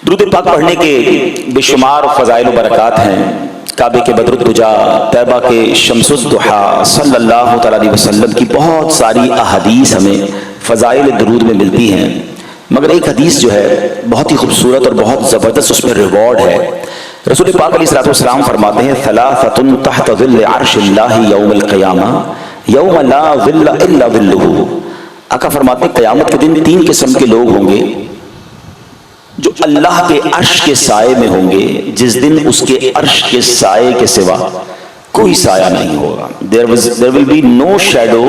درود پاک پڑھنے کے بے شمار فضائل و برکات ہیں۔ کعبے کے بدر الدجا، طیبہ کے شمس الضحا صلی اللہ تعالیٰ علیہ وسلم کی بہت ساری احادیث ہمیں فضائل درود میں ملتی ہیں، مگر ایک حدیث جو ہے بہت ہی خوبصورت اور بہت زبردست، اس میں ریوارڈ ہے۔ رسول پاک علیہ الصلوۃ والسلام فرماتے ہیں ثلاثۃ تحت ظل عرش اللہ یوم القیامہ یوم لا ظل الا ظلہ۔ آقا فرماتے ہیں قیامت کے دن تین قسم کے لوگ ہوں گے جو اللہ کے عرش کے سائے میں ہوں گے، جس دن اس کے عرش کے سائے کے سوا کوئی سایہ نہیں ہوگا۔ There will be no shadow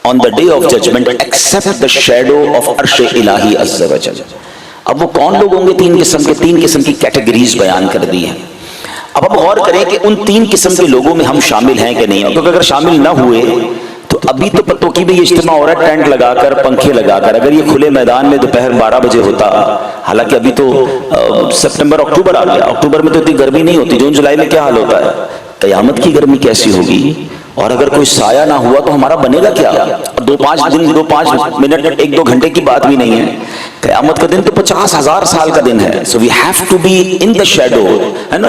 on the day of judgment except the shadow of عرش الہی عز و جل۔ اب وہ کون لوگ ہوں گے؟ تین قسم کی کیٹیگریز بیان کر دی ہیں۔ اب ہم غور کریں کہ ان تین قسم کے لوگوں میں ہم شامل ہیں کہ نہیں، کیونکہ اگر شامل نہ ہوئے تو ابھی تو پتوں کی بھی یہ اجتماع ہو رہا ہے ٹینٹ لگا کر، پنکھے لگا کر، اگر یہ کھلے میدان میں دوپہر 12 بجے ہوتا، حالانکہ ابھی تو سپٹمبر اکتوبر آ گیا، اکتوبر میں تو اتنی گرمی نہیں ہوتی، جون جولائی میں کیا حال ہوتا ہے، قیامت کی گرمی کیسی ہوگی؟ اور اگر کوئی سایہ نہ ہوا تو ہمارا بنے گا کیا؟ اور 2-5 منٹ 1-2 گھنٹے کی بات بھی نہیں ہے، قیامت کا دن تو 50,000 سال کا دن ہے۔ So we have to be in the shadow، ہے نا،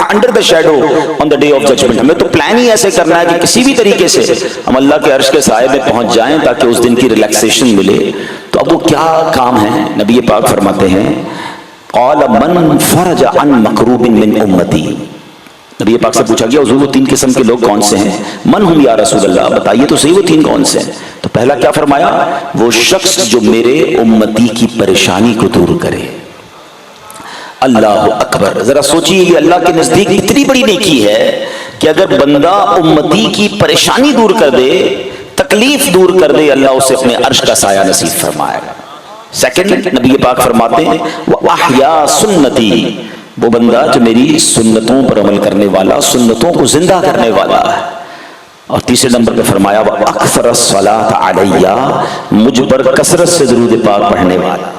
under the shadow on the day of judgment۔ ہمیں تو پلان ہی ایسے کرنا ہے کہ کسی بھی طریقے سے ہم اللہ کے عرش کے سائے میں پہنچ جائیں تاکہ اس دن کی ریلیکسیشن ملے۔ تو اب وہ کیا کام ہے؟ نبی پاک فرماتے ہیں قال من فرج عن مکروب من امتی۔ نبی پاک سے پوچھا گیا حضور وہ تین قسم کے لوگ کون سے ہیں؟ من ہم یا رسول اللہ، بتائیے تو صحیح وہ تین کون سے ہیں؟ تو پہلا کیا فرمایا؟ وہ شخص جو میرے امتی کی پریشانی کو دور کرے۔ اللہ اکبر، ذرا سوچئے یہ اللہ کے نزدیک اتنی بڑی نیکی ہے کہ اگر بندہ امتی کی پریشانی دور کر دے، تکلیف دور کر دے، اللہ اسے اپنے عرش کا سایہ نصیب فرمائے گا۔ سیکنڈ، نبی پاک فرماتے ہیں وَأَحْيَا سُنَّتِي، وہ بندہ جو میری سنتوں پر عمل کرنے والا، سنتوں کو زندہ کرنے والا ہے۔ اور تیسرے نمبر پہ فرمایا وَأَكْثَرَ الصَّلَاةَ عَلَيَّ، مجھ پر کثرت سے درود پاک پڑھنے والا۔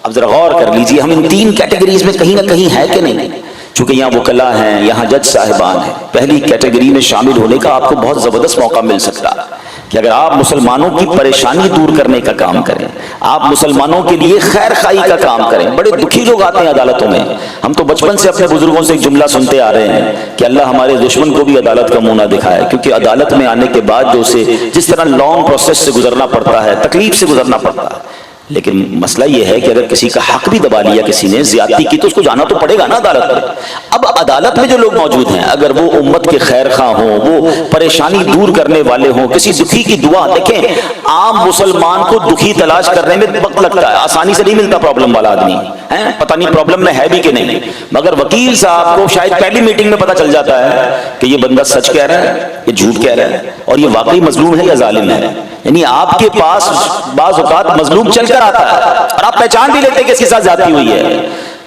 اب ذرا غور کر لیجئے ہم ان تین کیٹیگریز میں کہیں نہ کہیں ہے کہ نہیں؟ چونکہ یہاں وکلاء ہیں، یہاں جج صاحبان ہیں، پہلی کیٹیگری میں شامل ہونے کا آپ کو بہت زبردست موقع مل سکتا ہے کہ اگر آپ مسلمانوں کی پریشانی دور کرنے کا کام کریں، آپ مسلمانوں کے لیے خیر خواہی کا کام کریں۔ بڑے دکھی لوگ آتے ہیں عدالتوں میں، ہم تو بچپن سے اپنے بزرگوں سے ایک جملہ سنتے آ رہے ہیں کہ اللہ ہمارے دشمن کو بھی عدالت کا منہ نہ دکھائے، کیونکہ عدالت میں آنے کے بعد جو اسے جس طرح لانگ پروسیس سے گزرنا پڑتا ہے، تکلیف سے گزرنا پڑتا ہے۔ لیکن مسئلہ یہ ہے کہ اگر کسی کا حق بھی دبا لیا، کسی نے زیادتی کی، تو اس کو جانا تو پڑے گا نا عدالت میں۔ اب عدالت میں جو لوگ موجود ہیں اگر وہ امت کے خیر خواہ ہوں، وہ پریشانی دور کرنے والے ہوں، کسی دکھی کی دعا، دیکھیں عام مسلمان کو دکھی تلاش کرنے میں وقت لگتا ہے، آسانی سے نہیں ملتا پرابلم والا آدمی، پتہ نہیں پرابلم میں ہے بھی کہ نہیں، مگر وکیل صاحب کو شاید پہلی میٹنگ میں پتہ چل جاتا ہے کہ یہ بندہ سچ کہہ رہا ہے، یہ جھوٹ کہہ رہا ہے، اور یہ واقعی مظلوم ہے یا ظالم ہے۔ یعنی آپ کے پاس بعض اوقات مظلوم چل کر آتا ہے اور آپ پہچان بھی لیتے ہیں کہ اس کے ساتھ زیادتی ہوئی ہے،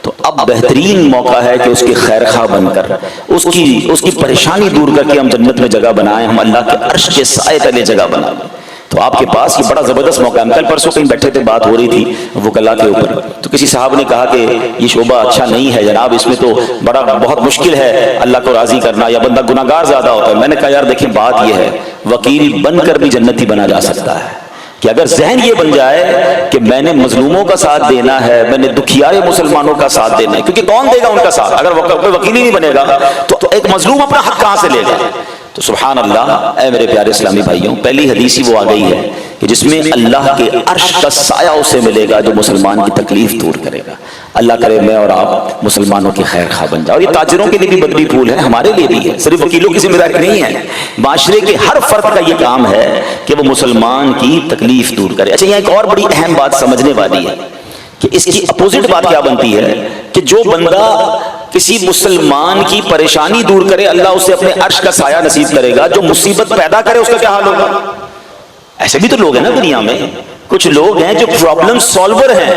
تو اب بہترین موقع ہے کہ اس کی خیر خواہ بن کر اس کی پریشانی دور کر کے ہم جنت میں جگہ بنائیں، ہم اللہ کے عرش کے سائے تلے جگہ بنائیں۔ تو آپ کے پاس یہ بڑا زبردست موقع ہے۔ کل پرسوں کہیں بیٹھے تھے، بات ہو رہی تھی وکلاء کے اوپر، تو کسی صاحب نے کہا کہ یہ شعبہ اچھا نہیں ہے جناب، اس میں تو بہت مشکل ہے اللہ کو راضی کرنا، یا بندہ گناہ گار زیادہ ہوتا ہے۔ میں نے کہا یار دیکھیں بات یہ ہے، وکیل بن کر بھی جنتی بنا جا سکتا ہے کہ اگر ذہن یہ بن جائے کہ میں نے مظلوموں کا ساتھ دینا ہے، میں نے دکھیارے مسلمانوں کا ساتھ دینا ہے، کیونکہ کون دے گا ان کا ساتھ؟ اگر کوئی وکیل ہی نہیں بنے گا تو ایک مظلوم اپنا حق کہاں سے لے گا؟ تو سبحان اللہ، اے میرے پیارے اسلامی بھائیوں، پہلی حدیث ہی وہ آ گئی ہے کہ جس میں اللہ کے عرش کا سایہ اسے ملے گا جو مسلمان کی تکلیف دور کرے گا۔ اللہ کرے میں اور آپ مسلمانوں کی خیر خواہ بن جائیں۔ اور یہ تاجروں کے لیے بھی بدلی پھول ہے، ہمارے لیے بھی ہے، صرف وکیلوں کی ذمہ داری نہیں ہے، معاشرے کے ہر فرد کا یہ کام ہے کہ وہ مسلمان کی تکلیف دور کرے۔ اچھا، یہاں ایک اور بڑی اہم بات سمجھنے والی ہے کہ اس کی اپوزٹ بات کیا بنتی ہے کہ جو بندہ کسی مسلمان کی پریشانی دور کرے اللہ اسے اپنے عرش کا سایہ نصیب کرے گا، جو مصیبت پیدا کرے اس کا کیا حال ہوگا؟ ایسے بھی تو لوگ ہیں نا دنیا میں، کچھ لوگ ہیں جو پرابلم سالور ہیں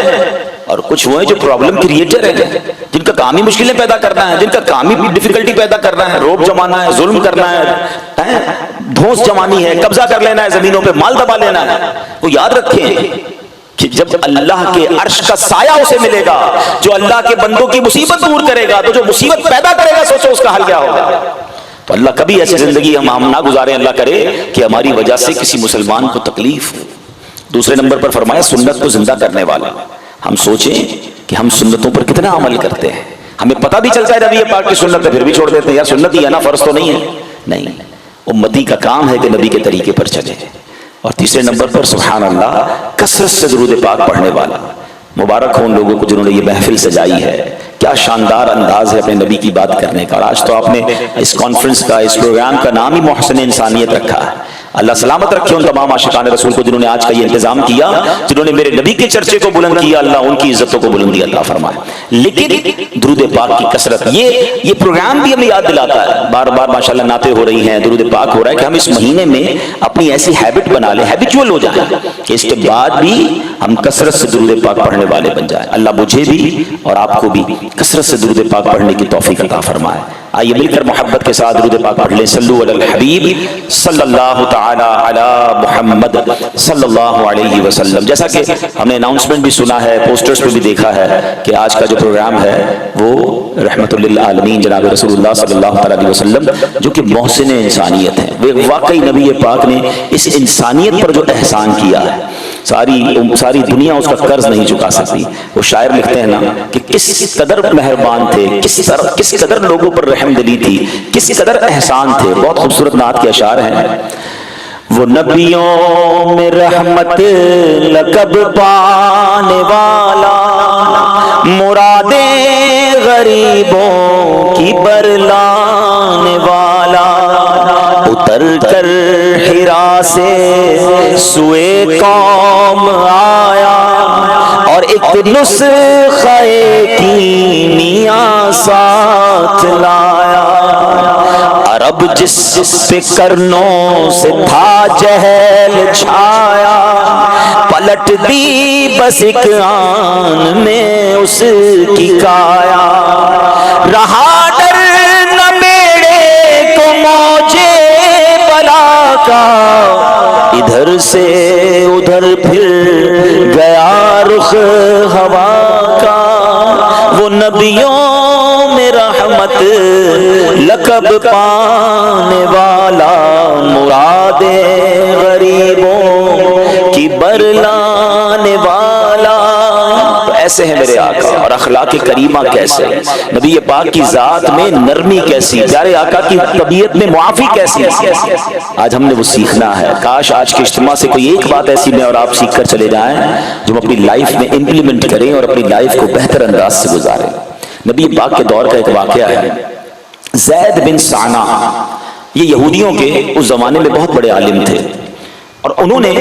اور کچھ وہ ہیں جو پرابلم کریٹر ہیں، جن کا کام ہی مشکلیں پیدا کرنا ہے، جن کا کام ہی ڈیفیکلٹی پیدا کرنا ہے، روب جمانا ہے، ظلم کرنا ہے، دھونس جمانی ہے، قبضہ کر لینا ہے زمینوں پہ، مال دبا لینا ہے۔ وہ یاد رکھیں کہ جب اللہ کے عرش کا سایہ اسے ملے گا جو اللہ کے بندوں کی مصیبت دور کرے گا، تو جو مصیبت پیدا کرے گا سوچو اس کا حل کیا ہوگا۔ تو اللہ کبھی ایسی زندگی ہم نہ گزاریں، اللہ کرے کہ ہماری وجہ سے کسی مسلمان کو تکلیف ہو۔ دوسرے نمبر پر فرمایا سنت کو زندہ کرنے والا۔ ہم سوچیں کہ ہم سنتوں پر کتنا عمل کرتے ہیں. ہمیں پتہ بھی چلتا ہے نبی پاک کی سنت ہے، پھر بھی چھوڑ دیتے ہیں. یار سنت ہی ہے نا، فرض تو نہیں ہے. نہیں، امتی کا کام ہے کہ نبی کے طریقے پر چلے. اور تیسرے نمبر پر سبحان اللہ کثرت سے درود پاک پڑھنے والا. مبارک ہو ان لوگوں کو جنہوں نے یہ محفل سجائی ہے. کیا شاندار انداز ہے اپنے نبی کی بات کرنے کا. اور آج تو آپ نے اس کانفرنس کا، اس پروگرام کا نام ہی محسن انسانیت رکھا ہے. اللہ سلامت رکھے ان تمام عاشقان رسول کو جنہوں نے آج کا یہ انتظام کیا، جنہوں نے میرے نبی کے چرچے کو بلند کیا. اللہ ان کی عزتوں کو بلندی عطا فرمائے. لیکن درود پاک کی کثرت، یہ پروگرام بھی ہمیں یاد دلاتا ہے. بار بار ماشاءاللہ نعتیں ہو رہی ہیں، درود پاک ہو رہا ہے، کہ ہم اس مہینے میں اپنی ایسی ہیبٹ بنا لیں، ہیبچول ہو جائیں کہ اس کے بعد بھی ہم کثرت سے درود پاک پڑھنے والے بن جائیں. اللہ مجھے بھی اور آپ کو بھی کثرت سے درود پاک پڑھنے کی توفیق عطا فرمائے. آئیے مل کر محبت کے ساتھ درود پاک پڑھ لیں. صلو علی الحبیب صلی اللہ تعالی علی محمد صلی اللہ علیہ وسلم. جیسا کہ ہم نے اناؤنسمنٹ بھی سنا ہے، پوسٹرز پہ بھی دیکھا ہے کہ آج کا جو پروگرام ہے وہ رحمت للعالمین جناب رسول اللہ صلی اللہ علیہ وسلم جو کہ محسن انسانیت ہیں. واقعی نبی پاک نے اس انسانیت پر جو احسان کیا ہے، ساری دنیا اس کا قرض نہیں چکا سکتی. وہ شاعر لکھتے ہیں نا کہ کس قدر مہربان تھے، کس قدر لوگوں پر رحم دلی تھی، کس قدر احسان تھے. بہت خوبصورت نعت کے اشعار ہیں. وہ نبیوں میں رحمت لقب پانے والا، مرادیں غریبوں کی برلانے والا، اتر کر حرا سے سوئے قوم آیا اور ایک نسخہ کیمیا ساتھ لایا. عرب جس پہ کرنوں سے تھا جہل چھایا، پلٹ دی بس ایک آن میں اس کی کایا. رہا ڈر نہ بیڑے کو موجے بلا کا، ادھر سے ادھر پھر گیا رخ ہوا کا. وہ نبیوں میں رحمت لقب پانے والا، مرادیں غریبوں کی برلانے والا. تو ایسے ہیں میرے آقا. اور اخلاق کریمہ کیسے، نبی پاک کی ذات میں نرمی کیسی، پیارے آقا کی طبیعت میں معافی کیسی، آج ہم نے وہ سیکھنا ہے. کاش آج کے اجتماع سے کوئی ایک بات ایسی میں اور آپ سیکھ کر چلے جائیں جو ہم اپنی لائف میں امپلیمنٹ کریں اور اپنی لائف کو بہتر انداز سے گزاریں. نبی پاک کے دور کا ایک واقعہ ہے. زید بن سانہ، یہ یہودیوں کے اس زمانے میں بہت بڑے عالم تھے، اور انہوں نے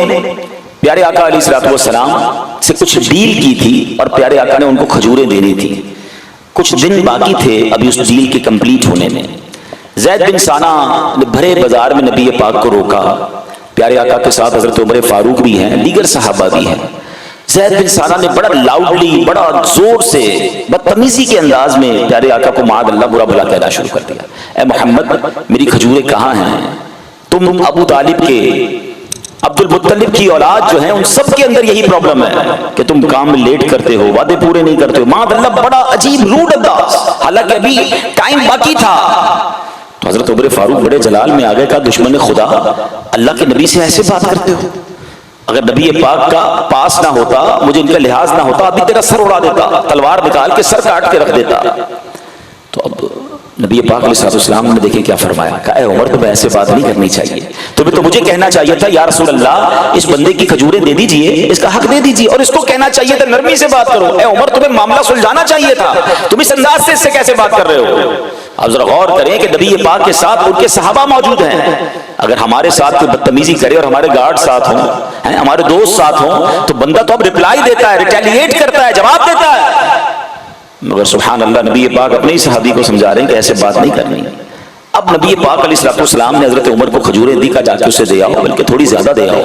پیارے آقا علیہ الصلوۃ والسلام سے کچھ ڈیل کی تھی، اور پیارے آقا نے ان کو کھجوریں دینی تھی. کچھ دن باقی تھے ابھی اس ڈیل کے کمپلیٹ ہونے میں. زید بن سانہ نے بھرے بازار میں نبی پاک کو روکا. پیارے آقا کے ساتھ حضرت عمر فاروق بھی ہیں، دیگر صحابہ بھی ہیں. زید بن سانہ نے بڑا لاؤڈلی، بڑا زور سے، بدتمیزی کے انداز میں پیارے آقا کو معاذ اللہ برا بھلا کہنا شروع کر دیا. اے محمد، میری کھجوریں کہاں ہیں؟ تم ابو طالب کے، عبد المطلب کی اولاد جو ہیں ان سب کے اندر یہی پرابلم ہے کہ تم کام میں لیٹ کرتے ہو، وعدے پورے نہیں کرتے ہو. معاذ اللہ بڑا عجیب روڈ انداز، حالانکہ ابھی ٹائم باقی تھا. تو حضرت عمر فاروق بڑے جلال میں آگے، کہا دشمن خدا، اللہ کے نبی سے ایسے بات کرتے ہو؟ اگر نبی پاک کا پاس نہ ہوتا، مجھے ان کا لحاظ نہ ہوتا، ابھی تیرا سر اڑا دیتا، تلوار نکال کے سر کاٹ کے رکھ دیتا. تو اب نبی پاک علیہ السلام نے دیکھیں کیا فرمایا. کہا اے عمر، تمہیں ایسے بات نہیں کرنی چاہیے، تمہیں تو مجھے کہنا چاہیے تھا یا رسول اللہ اس بندے کی کھجوریں دے دیجئے، اس کا حق دے دیجئے، اور اس کو کہنا چاہیے تھا نرمی سے بات کرو. اے عمر، تمہیں معاملہ سلجھانا چاہیے تھا، تم اس انداز سے اس سے کیسے بات کر رہے ہو؟ اب ذرا غور کریں کہ نبی پاک کے ساتھ ان کے صحابہ موجود ہیں. اگر ہمارے ساتھ کوئی بدتمیزی کرے اور ہمارے گارڈ ساتھ ہوں، ہمارے دوست ساتھ ہوں، تو بندہ تو اب ریپلائی دیتا ہے، ریٹیلیٹ کرتا ہے، جواب دیتا ہے. مگر سبحان اللہ، نبی پاک اپنے ہی صحابی کو سمجھا رہے ہیں کہ ایسے بات نہیں کرنی. اب نبی پاک علیہ السلام نے حضرت عمر کو کھجوریں دی، کا جا کے اسے دے آؤ، بلکہ تھوڑی زیادہ دے آؤ.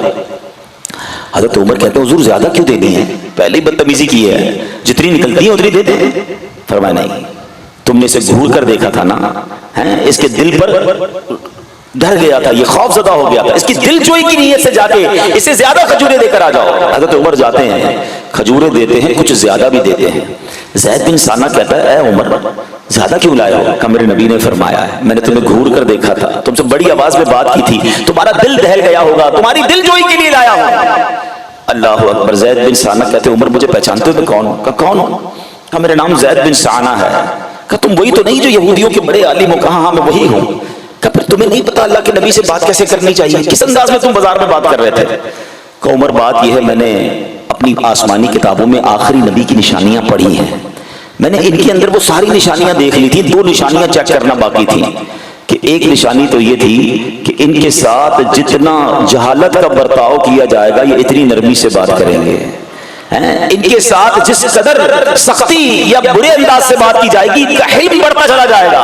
حضرت عمر کہتے ہیں حضور زیادہ کیوں دے دی ہیں؟ پہلے ہی بدتمیزی کی ہے، جتنی نکلتی ہے اتنی دے دیں. فرمایا نہیں، تم نے اسے گھور کر دیکھا تھا نا، اس کے دل پر ڈر گیا تھا، یہ خوف زدہ ہو گیا تھا، اس کی دل جوئی کی نیت سے جا کے اسے زیادہ کھجوریں دے کر آ جاؤ. حضرت عمر جاتے ہیں، کھجوریں دیتے ہیں، کچھ زیادہ بھی دیتے ہیں. زید بن سانہ کہتا ہے اے عمر، زیادہ کیوں لائے ہو؟ کہ میرے نبی نے فرمایا ہے، میں نے تمہیں گھور کر دیکھا تھا، تم سے بڑی آواز میں بات کی تھی، تمہارا دل دہل گیا ہوگا، تمہاری دل جوئی کے لیے لایا ہوں. اللہ اکبر. زید بن سانہ کہتے عمر، مجھے پہچانتے ہو میں کون ہوں؟ کہ کون ہوں؟ کہا میرا نام زید بن سعانہ ہے۔ کہا تم وہی تو نہیں جو یہودیوں کے بڑے عالم ہو؟ کہا ہاں میں وہی ہوں۔ کہا پھر تمہیں نہیں پتا اللہ کے نبی سے بات کیسے کرنی چاہیے؟ کس انداز میں تم بازار میں بات کر رہے تھے؟ کہ عمر بات یہ ہے میں نے اپنی آسمانی کتابوں میں آخری نبی کی نشانیاں پڑھی ہیں، میں نے ان کے اندر وہ ساری نشانیاں دیکھ لی تھی، 2 نشانیاں چیک کرنا باقی تھیں کہ ایک نشانی تو یہ تھی کہ ان کے ساتھ جتنا جہالت کا برتاؤ کیا جائے گا یہ اتنی نرمی سے بات کریں گے، ان کے ساتھ جس قدر سختی یا برے انداز سے بات کی جائے گی تحریم بڑھتا چلا جائے گا۔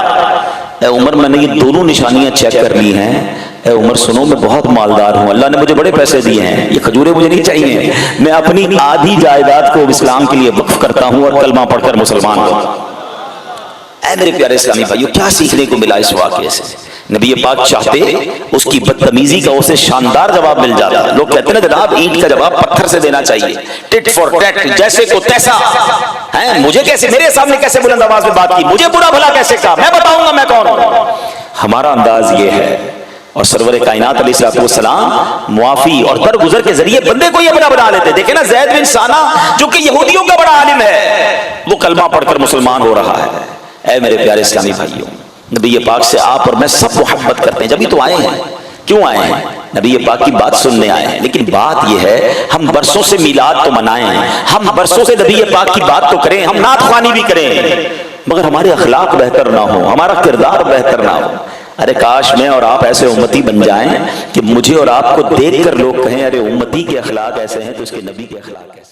اے عمر میں نے یہ دونوں نشانیاں چیک کر لی ہیں، اے عمر سنو میں بہت مالدار ہوں، اللہ نے مجھے بڑے پیسے دیے ہیں، یہ کھجوریں مجھے نہیں چاہیے، میں اپنی آدھی جائیداد کو اسلام کے لیے وقف کرتا ہوں اور کلمہ پڑھ کر مسلمان ہوں۔ اے میرے پیارے اسلامی بھائیو، کیا سیکھنے کو ملا اس واقعے سے؟ نبی پاک چاہتے اس کی بدتمیزی کا اسے شاندار جواب مل جاتا۔ لوگ کہتے ہیں نا جناب اینٹ کا جواب پتھر سے دینا چاہیے، ٹٹ فور ٹیٹ، جیسے کو تیسا۔ مجھے کیسے میرے سامنے کیسے بلند آواز میں بات کی، مجھے برا بھلا کیسے کہا، میں بتاؤں گا میں کون ہوں۔ ہمارا انداز یہ ہے، اور سرور کائنات علیہ السلام معافی اور درگزر کے ذریعے بندے کو یہ بنا لیتے۔ دیکھیں نا زید بن سعانہ جو کہ یہودیوں کا بڑا عالم ہے، وہ کلمہ پڑھ کر مسلمان ہو رہا ہے۔ اے میرے پیارے اسلامی بھائیوں، نبی پاک سے آپ اور میں سب محبت کرتے ہیں، جبھی تو آئے ہیں۔ کیوں آئے ہیں؟ نبی پاک کی بات سننے آئے ہیں، لیکن بات یہ ہے ہم برسوں سے میلاد تو منائیں، ہم برسوں سے نبی پاک کی بات تو کریں، ہم نعت خوانی بھی کریں، مگر ہمارے اخلاق بہتر نہ ہوں، ہمارا کردار بہتر نہ ہو۔ ارے کاش میں اور آپ ایسے امتی بن جائیں کہ مجھے اور آپ کو دیکھ کر لوگ کہیں ارے امتی کے اخلاق ایسے ہیں تو اس کے نبی کے اخلاق ہیں۔